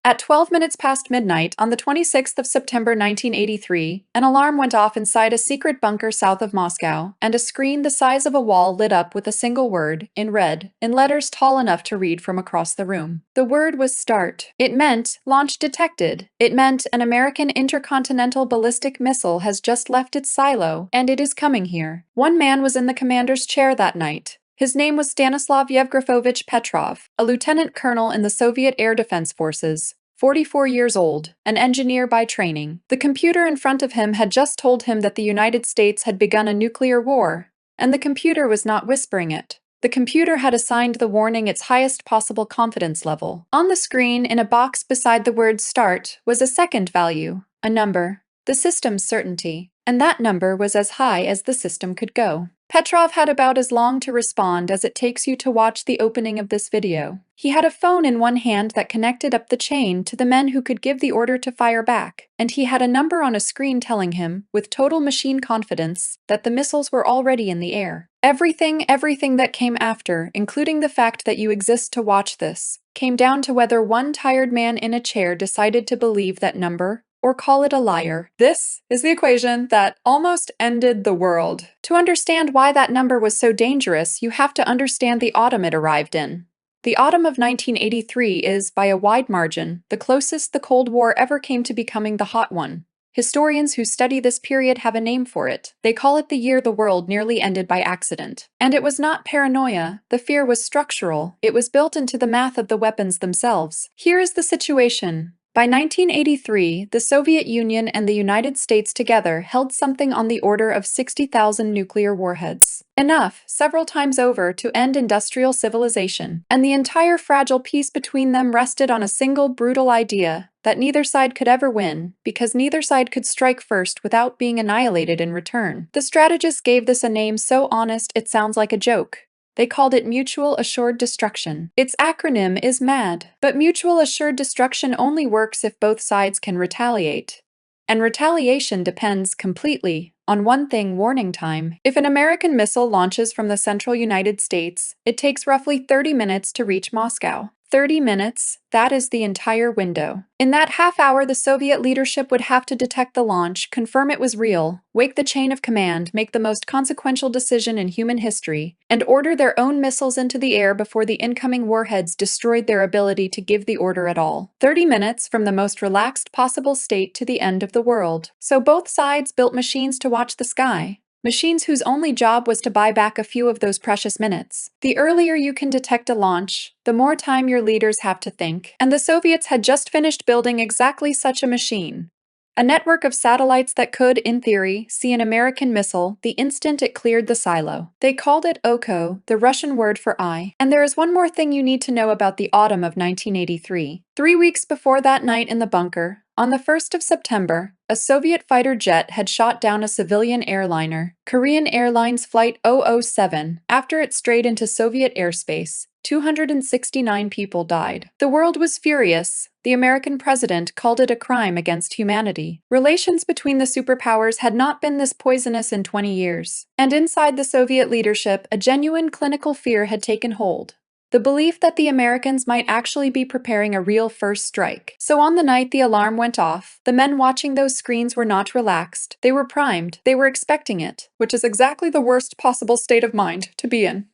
At 12 minutes past midnight on the 26th of September 1983, an alarm went off inside a secret bunker south of Moscow, and a screen the size of a wall lit up with a single word, in red, in letters tall enough to read from across the room. The word was START. It meant launch detected. It meant an American intercontinental ballistic missile has just left its silo, and it is coming here. One man was in the commander's chair that night. His name was Stanislav Yevgrafovich Petrov, a lieutenant colonel in the Soviet Air Defense Forces, 44 years old, an engineer by training. The computer in front of him had just told him that the United States had begun a nuclear war, and the computer was not whispering it. The computer had assigned the warning its highest possible confidence level. On the screen, in a box beside the word START, was a second value, a number, the system's certainty, and that number was as high as the system could go. Petrov had about as long to respond as it takes you to watch the opening of this video. He had a phone in one hand that connected up the chain to the men who could give the order to fire back, and he had a number on a screen telling him, with total machine confidence, that the missiles were already in the air. Everything that came after, including the fact that you exist to watch this, came down to whether one tired man in a chair decided to believe that number, or call it a liar. This is the equation that almost ended the world. To understand why that number was so dangerous, you have to understand the autumn it arrived in. The autumn of 1983 is, by a wide margin, the closest the Cold War ever came to becoming the hot one. Historians who study this period have a name for it. They call it the year the world nearly ended by accident. And it was not paranoia. The fear was structural. It was built into the math of the weapons themselves. Here is the situation. By 1983, the Soviet Union and the United States together held something on the order of 60,000 nuclear warheads. Enough, several times over, to end industrial civilization. And the entire fragile peace between them rested on a single brutal idea, that neither side could ever win, because neither side could strike first without being annihilated in return. The strategists gave this a name so honest it sounds like a joke. They called it Mutual Assured Destruction. Its acronym is MAD. But Mutual Assured Destruction only works if both sides can retaliate. And retaliation depends completely on one thing: warning time. If an American missile launches from the central United States, it takes roughly 30 minutes to reach Moscow. 30 minutes, that is the entire window. In that half hour, the Soviet leadership would have to detect the launch, confirm it was real, wake the chain of command, make the most consequential decision in human history, and order their own missiles into the air before the incoming warheads destroyed their ability to give the order at all. 30 minutes from the most relaxed possible state to the end of the world. So both sides built machines to watch the sky. Machines whose only job was to buy back a few of those precious minutes. The earlier you can detect a launch, the more time your leaders have to think. And the Soviets had just finished building exactly such a machine. A network of satellites that could, in theory, see an American missile the instant it cleared the silo. They called it Oko, the Russian word for eye. And there is one more thing you need to know about the autumn of 1983. 3 weeks before that night in the bunker, on the 1st of September, a Soviet fighter jet had shot down a civilian airliner, Korean Airlines Flight 007, after it strayed into Soviet airspace. 269 people died. The world was furious. The American president called it a crime against humanity. Relations between the superpowers had not been this poisonous in 20 years. And inside the Soviet leadership, a genuine clinical fear had taken hold. The belief that the Americans might actually be preparing a real first strike. So on the night the alarm went off, the men watching those screens were not relaxed. They were primed. They were expecting it, which is exactly the worst possible state of mind to be in,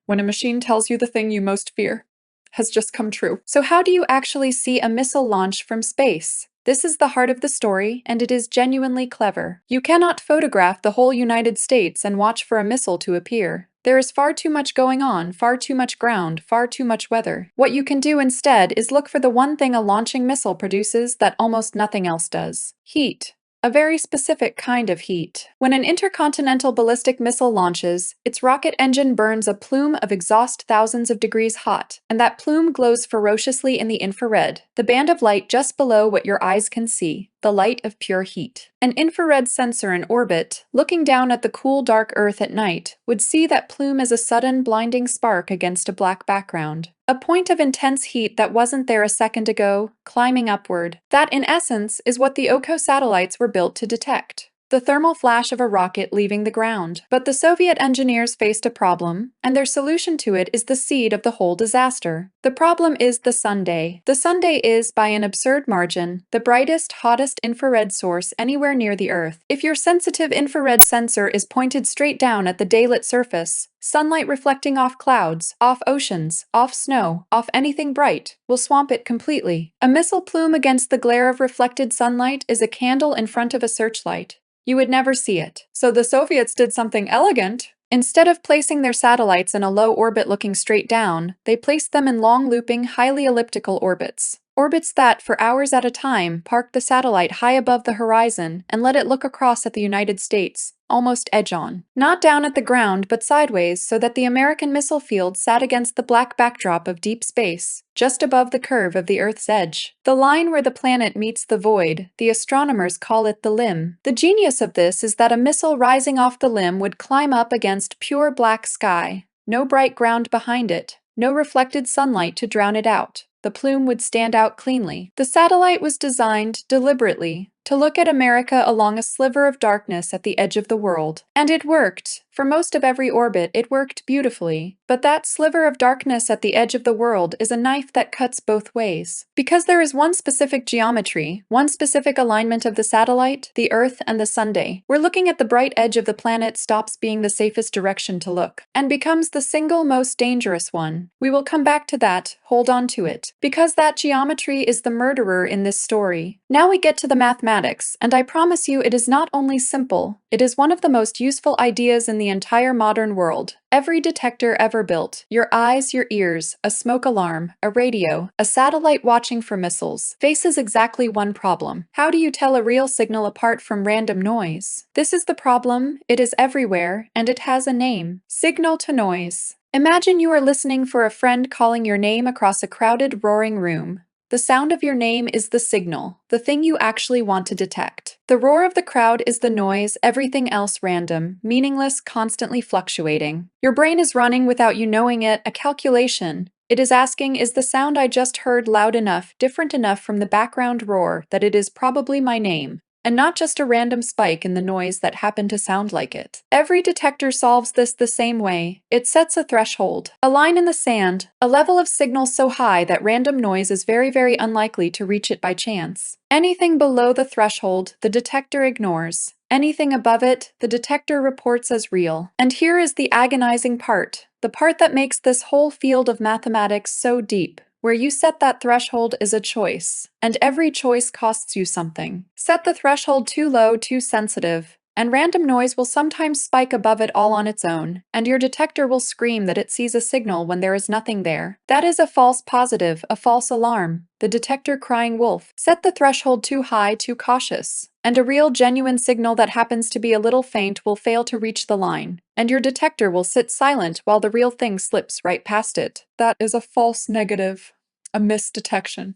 when a machine tells you the thing you most fear has just come true. So how do you actually see a missile launch from space? This is the heart of the story, and it is genuinely clever. You cannot photograph the whole United States and watch for a missile to appear. There is far too much going on, far too much ground, far too much weather. What you can do instead is look for the one thing a launching missile produces that almost nothing else does: heat. A very specific kind of heat. When an intercontinental ballistic missile launches, its rocket engine burns a plume of exhaust thousands of degrees hot, and that plume glows ferociously in the infrared, the band of light just below what your eyes can see, the light of pure heat. An infrared sensor in orbit, looking down at the cool, dark Earth at night, would see that plume as a sudden, blinding spark against a black background. A point of intense heat that wasn't there a second ago, climbing upward. That, in essence, is what the Oko satellites were built to detect. the thermal flash of a rocket leaving the ground. But the Soviet engineers faced a problem, and their solution to it is the seed of the whole disaster. The problem is the Sunday. The Sunday is, by an absurd margin, the brightest, hottest infrared source anywhere near the Earth. If your sensitive infrared sensor is pointed straight down at the daylit surface, sunlight reflecting off clouds, off oceans, off snow, off anything bright, will swamp it completely. A missile plume against the glare of reflected sunlight is a candle in front of a searchlight. You would never see it. So the Soviets did something elegant. Instead of placing their satellites in a low orbit looking straight down, they placed them in long looping, highly elliptical orbits. Orbits that, for hours at a time, parked the satellite high above the horizon and let it look across at the United States, almost edge-on. Not down at the ground, but sideways, so that the American missile field sat against the black backdrop of deep space, just above the curve of the Earth's edge. The line where the planet meets the void, the astronomers call it the limb. The genius of this is that a missile rising off the limb would climb up against pure black sky. No bright ground behind it, no reflected sunlight to drown it out. The plume would stand out cleanly. The satellite was designed, deliberately, to look at America along a sliver of darkness at the edge of the world. And it worked. For most of every orbit, it worked beautifully. But that sliver of darkness at the edge of the world is a knife that cuts both ways. Because there is one specific geometry, one specific alignment of the satellite, the Earth, and the Sunday, where looking at the bright edge of the planet stops being the safest direction to look, and becomes the single most dangerous one. We will come back to that, hold on to it. Because that geometry is the murderer in this story. Now we get to the mathematics, and I promise you it is not only simple, it is one of the most useful ideas in the entire modern world. Every detector ever built, your eyes, your ears, a smoke alarm, a radio, a satellite watching for missiles, faces exactly one problem. How do you tell a real signal apart from random noise? This is the problem, it is everywhere, and it has a name. Signal to noise. Imagine you are listening for a friend calling your name across a crowded, roaring room. The sound of your name is the signal, the thing you actually want to detect. The roar of the crowd is the noise, everything else random, meaningless, constantly fluctuating. Your brain is running without you knowing it, a calculation. It is asking, is the sound I just heard loud enough, different enough from the background roar, that it is probably my name? And not just a random spike in the noise that happened to sound like it. Every detector solves this the same way. It sets a threshold, a line in the sand, a level of signal so high that random noise is very, very unlikely to reach it by chance. Anything below the threshold, the detector ignores. Anything above it, the detector reports as real. And here is the agonizing part, the part that makes this whole field of mathematics so deep. Where you set that threshold is a choice, and every choice costs you something. Set the threshold too low, too sensitive, and random noise will sometimes spike above it all on its own, and your detector will scream that it sees a signal when there is nothing there. That is a false positive, a false alarm, the detector crying wolf. Set the threshold too high, too cautious, and a real genuine signal that happens to be a little faint will fail to reach the line, and your detector will sit silent while the real thing slips right past it. That is a false negative, a misdetection.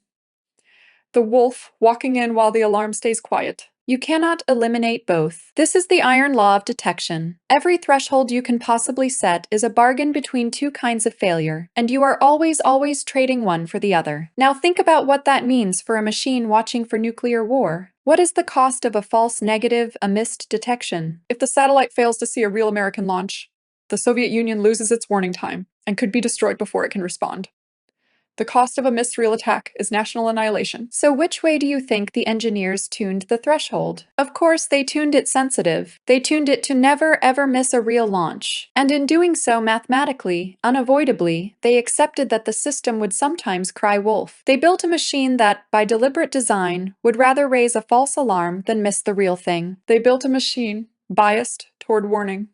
The wolf walking in while the alarm stays quiet. You cannot eliminate both. This is the iron law of detection. Every threshold you can possibly set is a bargain between two kinds of failure, and you are always trading one for the other. Now think about what that means for a machine watching for nuclear war. What is the cost of a false negative, a missed detection? If the satellite fails to see a real American launch, the Soviet Union loses its warning time and could be destroyed before it can respond. The cost of a missed real attack is national annihilation. So which way do you think the engineers tuned the threshold? Of course, they tuned it sensitive. They tuned it to never ever miss a real launch. And in doing so mathematically, unavoidably, they accepted that the system would sometimes cry wolf. They built a machine that, by deliberate design, would rather raise a false alarm than miss the real thing. They built a machine biased toward warning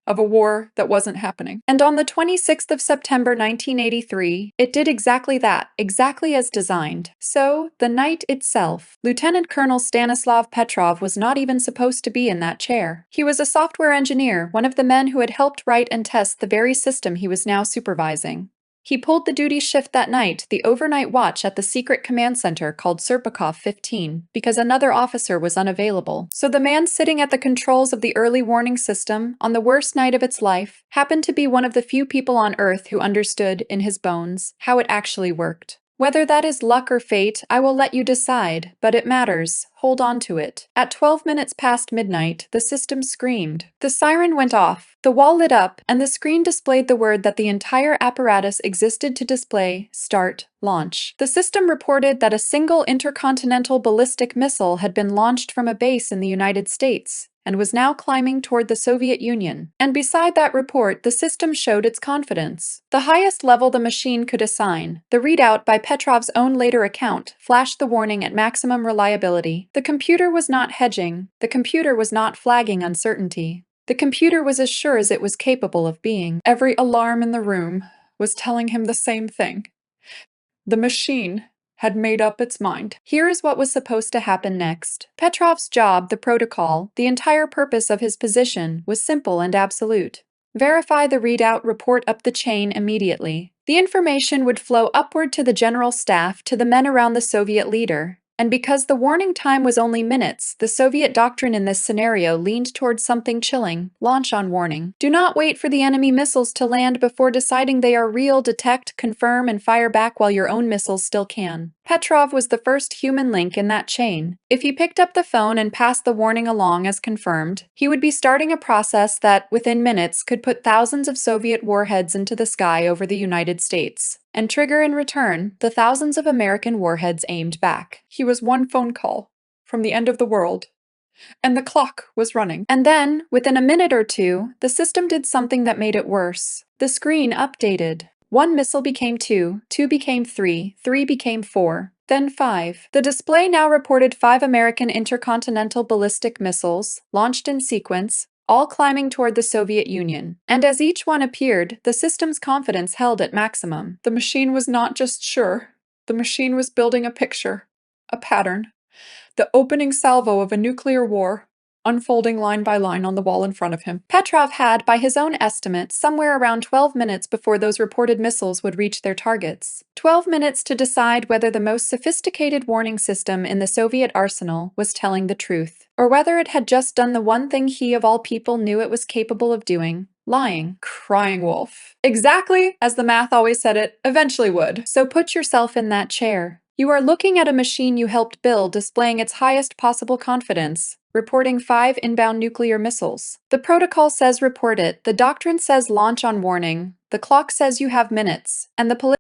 of a war that wasn't happening. And on the 26th of September 1983, it did exactly that, exactly as designed. So, the night itself, Lieutenant Colonel Stanislav Petrov was not even supposed to be in that chair. He was a software engineer, one of the men who had helped write and test the very system he was now supervising. He pulled the duty shift that night, the overnight watch at the secret command center called Serpukov 15, because another officer was unavailable. So the man sitting at the controls of the early warning system, on the worst night of its life, happened to be one of the few people on Earth who understood, in his bones, how it actually worked. Whether that is luck or fate, I will let you decide, but it matters. Hold on to it. At 12 minutes past midnight, the system screamed. The siren went off, the wall lit up, and the screen displayed the word that the entire apparatus existed to display: start, launch. The system reported that a single intercontinental ballistic missile had been launched from a base in the United States and was now climbing toward the Soviet Union. And beside that report, the system showed its confidence. The highest level the machine could assign, the readout by Petrov's own later account, flashed the warning at maximum reliability. The computer was not hedging. The computer was not flagging uncertainty. The computer was as sure as it was capable of being. Every alarm in the room was telling him the same thing. The machine had made up its mind. Here is what was supposed to happen next. Petrov's job, the protocol, the entire purpose of his position, was simple and absolute. Verify the readout, report up the chain immediately. The information would flow upward to the general staff, to the men around the Soviet leader. And because the warning time was only minutes, the Soviet doctrine in this scenario leaned towards something chilling: launch on warning. Do not wait for the enemy missiles to land before deciding they are real. Detect, confirm, and fire back while your own missiles still can. Petrov was the first human link in that chain. If he picked up the phone and passed the warning along as confirmed, he would be starting a process that, within minutes, could put thousands of Soviet warheads into the sky over the United States, and trigger in return the thousands of American warheads aimed back. He was one phone call from the end of the world, and the clock was running. And then, within a minute or two, the system did something that made it worse. The screen updated. One missile became two, two became three, three became four, then five. The display now reported 5 American intercontinental ballistic missiles, launched in sequence, all climbing toward the Soviet Union. And as each one appeared, the system's confidence held at maximum. The machine was not just sure. The machine was building a picture, a pattern, the opening salvo of a nuclear war, unfolding line by line on the wall in front of him. Petrov had, by his own estimate, somewhere around 12 minutes before those reported missiles would reach their targets. 12 minutes to decide whether the most sophisticated warning system in the Soviet arsenal was telling the truth, or whether it had just done the one thing he of all people knew it was capable of doing: lying. Crying wolf. Exactly as the math always said it eventually would. So put yourself in that chair. You are looking at a machine you helped build, displaying its highest possible confidence, reporting 5 inbound nuclear missiles. The protocol says report it, the doctrine says launch on warning, the clock says you have minutes, and the